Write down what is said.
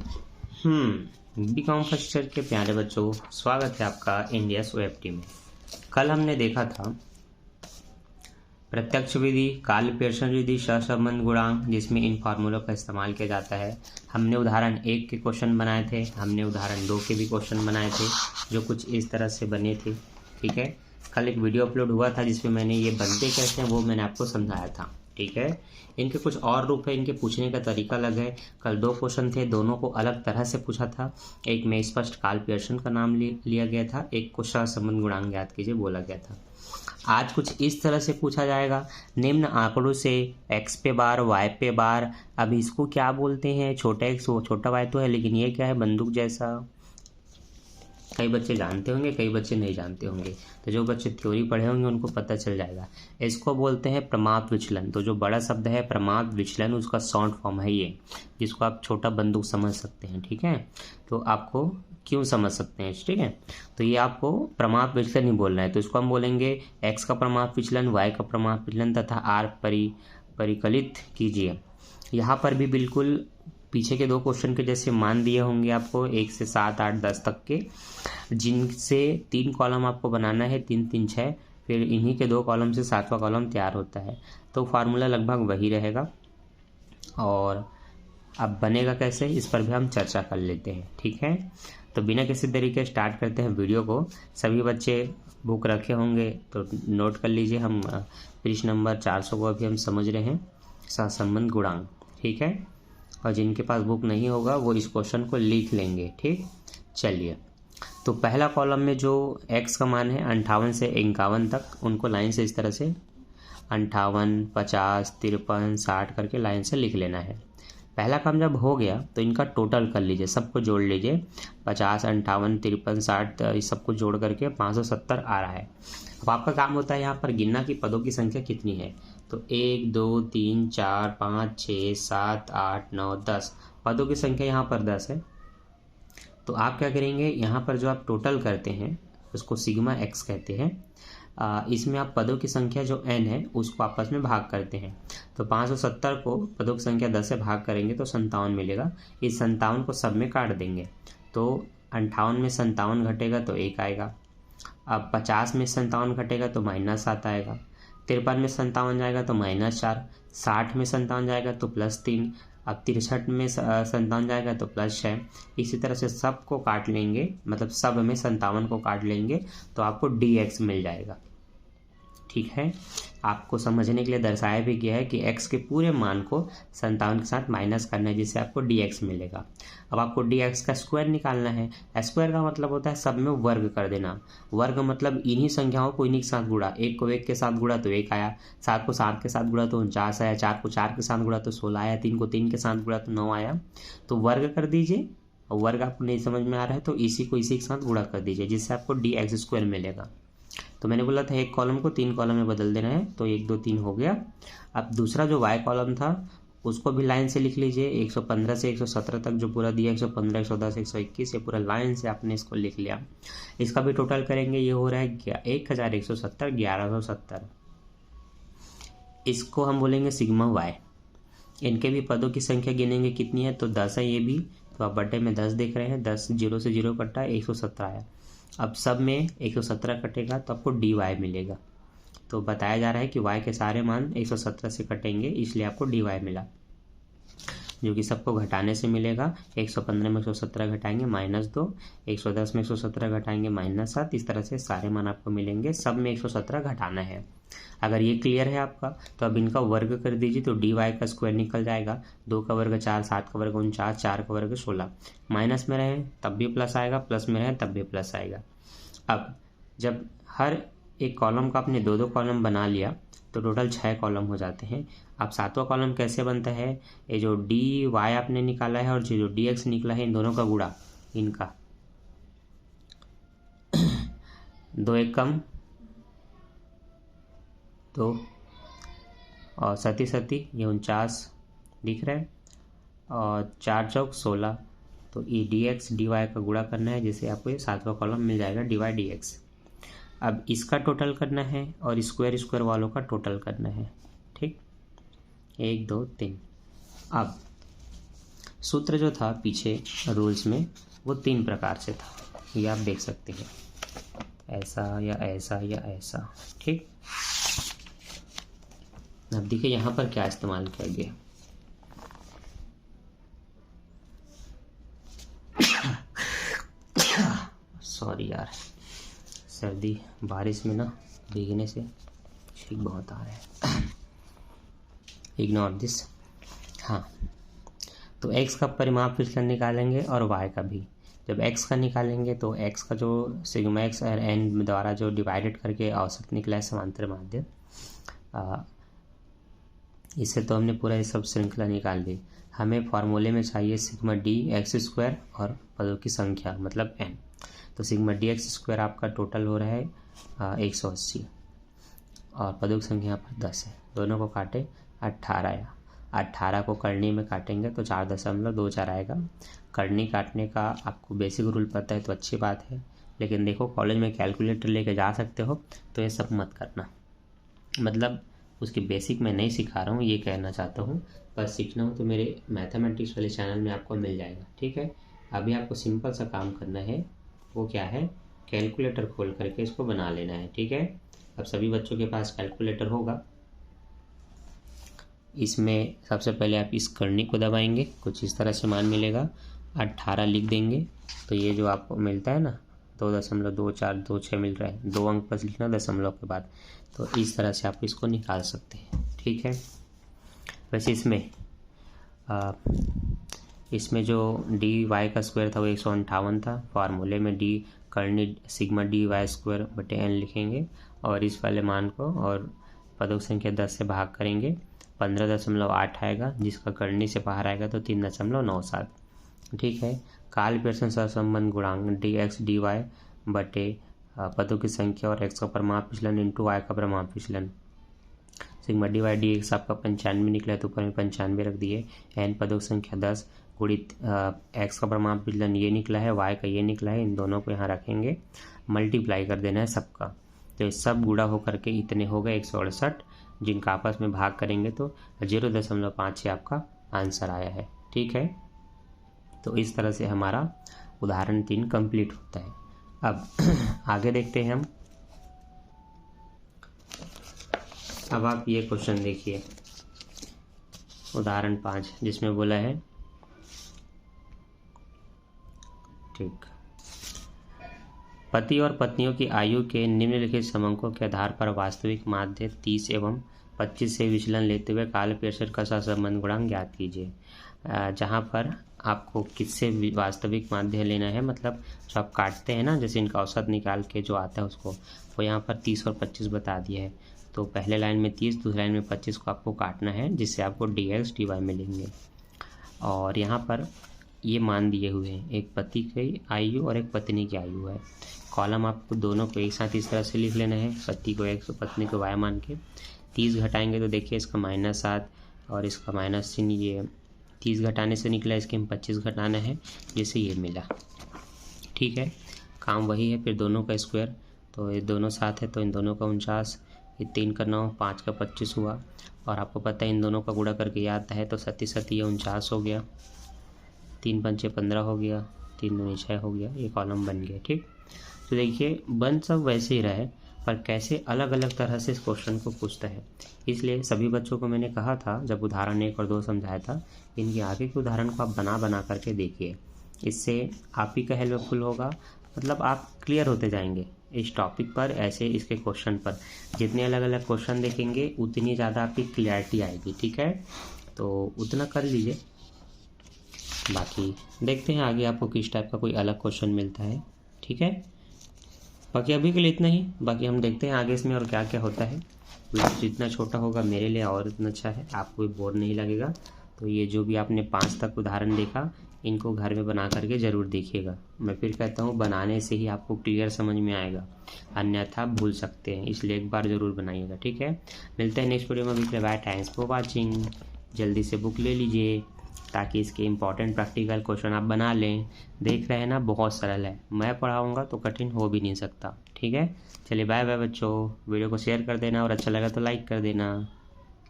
BCom first year के प्यारे बच्चों, स्वागत है आपका इंडिया OFT में। कल हमने देखा था प्रत्यक्ष विधि, काल पेयरसन विधि, सहसंबंध गुणांक, जिसमें इन फार्मूलों का इस्तेमाल किया जाता है। हमने उदाहरण 1 के क्वेश्चन बनाए थे, हमने उदाहरण 2 के भी क्वेश्चन बनाए थे, जो कुछ इस तरह से बने थे। ठीक है, कल एक वीडियो अपलोड हुआ था जिसमें मैंने ये बनते कैसे हैं वो मैंने आपको समझाया था। ठीक है, इनके कुछ और रूप है, इनके पूछने का तरीका अलग है। कल 2 क्वेश्चन थे, दोनों को अलग तरह से पूछा था। एक में स्पष्ट काल पेयरसन का नाम लिया गया था, एक को सहसंबंध गुणांक ज्ञात कीजिए बोला गया था। आज कुछ इस तरह से पूछा जाएगा, निम्न आंकड़ों से x पे बार y पे बार। अब इसको क्या बोलते हैं? छोटा x छोटा y तो है, लेकिन ये क्या है? बंदूक जैसा। कई बच्चे जानते होंगे, कई बच्चे नहीं जानते होंगे, तो जो बच्चे थ्योरी पढ़े होंगे उनको पता चल जाएगा। इसको बोलते हैं प्रमाप विचलन। तो जो बड़ा शब्द है प्रमाप विचलन, उसका शॉर्ट फॉर्म है ये, जिसको आप छोटा बंदूक समझ सकते हैं। ठीक है, तो आपको क्यों समझ सकते हैं? ठीक है, तो ये आपको प्रमाप विचलन ही बोलना है। तो इसको हम बोलेंगे x का प्रमाप विचलन, y का प्रमाप विचलन तथा r परिकलित कीजिए। यहाँ पर भी बिल्कुल पीछे के 2 क्वेश्चन के जैसे मान दिए होंगे आपको 1 से 7, 8, 10 तक के, जिनसे 3 कॉलम आपको बनाना है, 3, 3, 6, फिर इन्हीं के 2 कॉलम से 7वां कॉलम तैयार होता है। तो फार्मूला लगभग वही रहेगा। और अब बनेगा कैसे, इस पर भी हम चर्चा कर लेते हैं। ठीक है, तो बिना किसी तरीके स्टार्ट करते हैं वीडियो को। सभी बच्चे बुक रखे होंगे तो नोट कर लीजिए। हम पृष्ठ नंबर 400 को अभी हम समझ रहे हैं, सहसंबंध गुणांक। ठीक है, और जिनके पास बुक नहीं होगा वो इस क्वेश्चन को लिख लेंगे। ठीक, चलिए। तो पहला कॉलम में जो x का मान है 58 से 51 तक, उनको लाइन से इस तरह से 58, 50, 53, 60 करके लाइन से लिख लेना है। पहला काम जब हो गया तो इनका टोटल कर लीजिए, सबको जोड़ लीजिए। 50, 58, 53, 60, इस सबको जोड़ करके 570 आ रहा है। अब आपका काम होता है यहाँ पर गिनना कि पदों की संख्या कितनी है। तो 1, 2, 3, 4, 5, 6, 7, 8, 9, 10 पदों की संख्या यहाँ पर 10 है। तो आप क्या करेंगे, यहाँ पर जो आप टोटल करते हैं उसको सिग्मा x कहते हैं। इसमें आप पदों की संख्या जो n है उसको आपस में भाग करते हैं। तो 570 को पदों की संख्या 10 से भाग करेंगे तो 57 मिलेगा। इस 57 को सब में काट देंगे तो 58 में 57 घटेगा तो 1 आएगा। अब 50 में 57 घटेगा तो -7 आएगा। 53 में 57 जाएगा तो -4। 60 में 57 जाएगा तो +3। अब 63 में 57 जाएगा तो +6। इसी तरह से सब को काट लेंगे, मतलब सब में 57 को काट लेंगे तो आपको dx मिल जाएगा। ठीक है, आपको समझने के लिए दर्शाया भी गया है कि x के पूरे मान को 57 के साथ माइनस करना है, जिससे आपको dx मिलेगा। अब आपको dx का स्क्वायर निकालना है। स्क्वायर का मतलब होता है सब में वर्ग कर देना। वर्ग मतलब इन्हीं संख्याओं को इन्हीं के साथ गुणा। 1 को 1 के साथ गुणा तो 1 आया, 7 को 7 के साथ गुणा तो 49 आया, 4 को 4 के साथ गुणा तो 16 आया, 3 को 3 के साथ गुणा तो 9 आया। तो वर्ग कर दीजिए, और वर्ग आपको नहीं समझ में आ रहा है तो इसी को इसी के साथ गुणा कर दीजिए, जिससे आपको dx स्क्वायर मिलेगा। तो मैंने बोला था एक कॉलम को 3 कॉलम में बदल देना है, तो 1, 2, 3 हो गया। अब दूसरा जो y कॉलम था उसको भी लाइन से लिख लीजिए। 115 से 117 तक जो पूरा दिया, 115, 110, 121, ये पूरा लाइन से आपने इसको लिख लिया। इसका भी टोटल करेंगे, ये हो रहा है 1170, 1170। इसको हम बोलेंगे सिग्मा y। इनके भी पदों की संख्या गिनेंगे कितनी है, तो 10 है ये भी, तो आप बटे में 10 देख रहे हैं। 10 0 से 0 कटा, 117 आया। अब सब में 117 कटेगा तो आपको dy मिलेगा। तो बताया जा रहा है कि y के सारे मान 117 से कटेंगे, इसलिए आपको dy मिला, जो कि सबको घटाने से मिलेगा। 115 में 117 घटाएंगे -2, 110 में 117 घटाएंगे -7। इस तरह से सारे मान आपको मिलेंगे, सब में 117 घटाना है। अगर ये क्लियर है आपका तो अब इनका वर्ग कर दीजिए, तो dy का स्क्वायर निकल जाएगा। 2 का वर्ग 4, 7 का वर्ग 49, 4 का वर्ग 16। माइनस में रहे तब भी प्लस आएगा, प्लस में रहे तब भी प्लस आएगा। अब जब हर एक कॉलम का आपने 2-2 कॉलम बना लिया तो टोटल 6 कॉलम हो जाते हैं। अब 7वां कॉलम कैसे बनता है, ये जो dy आपने निकाला है और जो dx निकला है, इन दोनों का गुणा, इनका 2 1 कम 2 और 7 7 ये 49 दिख रहा है, और 4 चौक 16। तो ये dx dy का गुणा करना है, जिससे आपको ये 7वां कॉलम मिल जाएगा dy dx। अब इसका टोटल करना है और स्क्वायर स्क्वायर वालों का टोटल करना है। ठीक, 1 2 3। अब सूत्र जो था पीछे रूल्स में वो 3 प्रकार से था, ये आप देख सकते हैं, ऐसा या ऐसा या ऐसा। ठीक, अब देखिए यहाँ पर क्या इस्तेमाल किया गया। सॉरी यार, सर्दी बारिश में ना भीगने से छींक बहुत आ रहा है, इग्नोर दिस। हाँ, तो x का परिमाप विचलन निकालेंगे और y का भी। जब x का निकालेंगे तो x का जो सिग्मा x और n द्वारा जो डिवाइडेड करके औसत निकला है समांतर माध्य, इससे तो हमने पूरा ये सब श्रृंखला निकाल दी। हमें फॉर्मूले में चाहिए सिग्मा d x स्क्वायर और पदों की संख्या मतलब n। तो सिग्मा d x स्क्वायर आपका टोटल हो रहा है 180 और पदों की संख्या यहाँ पर 10 है। दोनों को काटे 18 आया, 18 को करनी में काटेंगे तो 4.24 आएगा। करनी काटने का आपको बेसिक रूल पता है तो अच्छी बात है, लेकिन देखो कॉलेज में कैलकुलेटर लेके जा सकते हो तो ये सब मत करना। मतलब उसकी बेसिक मैं नहीं सिखा रहा हूँ, ये कहना चाहता हूँ। बस सीखना हो तो मेरे मैथमेटिक्स वाले चैनल में आपको मिल जाएगा। ठीक है, अभी आपको सिंपल सा काम करना है, वो क्या है, कैलकुलेटर खोल करके इसको बना लेना है। ठीक है, अब सभी बच्चों के पास कैलकुलेटर होगा। इसमें सबसे पहले आप इस करनी को दबाएंगे, कुछ इस तरह से मान मिलेगा, 18 लिख देंगे तो ये जो आपको मिलता है ना 2.2426 मिल रहा है, 2 अंक बस लिखना दशमलव के बाद। तो इस तरह से आप इसको निकाल सकते हैं। ठीक है, वैसे इसमें जो डी वाई का स्क्वायर था वो 158 था। फार्मूले में डी करनी सिग्मा डी वाई स्क्वायर बटे एन लिखेंगे और इस वाले मान को और पदों की संख्या 10 से भाग करेंगे, 15.8 आएगा, जिसका करनी से बाहर आएगा तो 3.97। ठीक है, काल पेयरसन सहसंबंध गुणांक डी एक्स डी वाई बटे पदों की संख्या और एक्स का परिमाप विचलन इंटू वाई का परिमाप विचलन। Sigma D Y D X आपका 95 निकला है तो ऊपर में 95 रख दिए। एन पदों की संख्या 10 गुणित एक्स का परिमाप विचलन ये निकला है, वाई का ये निकला है, इन दोनों को यहाँ रखेंगे, मल्टीप्लाई कर देना है सबका। तो ये सब गुणा होकर के इतने हो गए 168, जिनका आपस में भाग करेंगे तो 0.5 आपका आंसर आया है। ठीक है, तो इस तरह से हमारा उदाहरण 3 कंप्लीट होता है। अब आगे देखते हैं हम। अब आप ये क्वेश्चन देखिए, उदाहरण 5, जिसमें बोला है, ठीक, पति और पत्नियों की आयु के निम्नलिखित समंकों के आधार पर वास्तविक माध्य 30 एवं 25 से विचलन लेते हुए काल पेयरसन का सहसंबंध गुणांक ज्ञात कीजिए। जहाँ पर आपको किससे वास्तविक माध्य लेना है, मतलब जो आप काटते हैं ना, जैसे इनका औसत निकाल के जो आता है उसको, वो यहाँ पर 30 और 25 बता दिया है। तो पहले लाइन में 30, दूसरी लाइन में 25 को आपको काटना है, जिससे आपको डी एक्स डी वाई मिलेंगे। और यहाँ पर ये मान दिए हुए हैं, एक पति की आयु और एक पत्नी की आयु है। कॉलम आपको दोनों को एक साथ इस तरह से लिख लेना है, पति को x पत्नी को y मान के। 30 घटाएंगे तो देखिए इसका -7 और इसका माइनस चिन्ह, ये 30 घटाने से निकला, इसके हम 25 घटाना है, जैसे ये मिला। ठीक है, काम वही है, फिर दोनों का स्क्वायर, तो ये दोनों साथ है तो इन दोनों का 49, ये 3 का 9, 5 का 25 हुआ। और आपको पता है इन दोनों का गुणा करके ये आता है तो 37 ये 49 हो गया, 3 पंचे 15 हो गया, 3 दूनी 6 हो गया, ये कॉलम बन गया। ठीक, तो देखिए बन सब वैसे ही रहे, पर कैसे अलग अलग तरह से इस क्वेश्चन को पूछता है। इसलिए सभी बच्चों को मैंने कहा था जब उदाहरण 1 और 2 समझाया था, इनके आगे के उदाहरण को आप बना करके देखिए, इससे आप ही का हेल्पफुल होगा। मतलब आप क्लियर होते जाएंगे इस टॉपिक पर, ऐसे इसके क्वेश्चन पर। जितने अलग अलग क्वेश्चन देखेंगे उतनी ज़्यादा आपकी क्लियरिटी आएगी। ठीक है, तो उतना कर लीजिए, बाकी देखते हैं आगे आपको किस टाइप का कोई अलग क्वेश्चन मिलता है। ठीक है, बाकी अभी के लिए इतना ही, बाकी हम देखते हैं आगे इसमें और क्या क्या होता है। वीडियो जितना छोटा होगा मेरे लिए और इतना अच्छा है, आपको भी बोर नहीं लगेगा। तो ये जो भी आपने 5 तक उदाहरण देखा, इनको घर में बना करके ज़रूर देखिएगा। मैं फिर कहता हूँ बनाने से ही आपको क्लियर समझ में आएगा, अन्यथा भूल सकते हैं, इसलिए एक बार ज़रूर बनाइएगा। ठीक है, मिलते हैं नेक्स्ट वीडियो में। अभी के लिए बाय, थैंक्स फॉर वॉचिंग। जल्दी से बुक ले लीजिए ताकि इसके इम्पॉर्टेंट प्रैक्टिकल क्वेश्चन आप बना लें। देख रहे हैं ना, बहुत सरल है, मैं पढ़ाऊँगा तो कठिन हो भी नहीं सकता। ठीक है, चलिए बाय बाय बच्चों। वीडियो को शेयर कर देना और अच्छा लगा तो लाइक कर देना।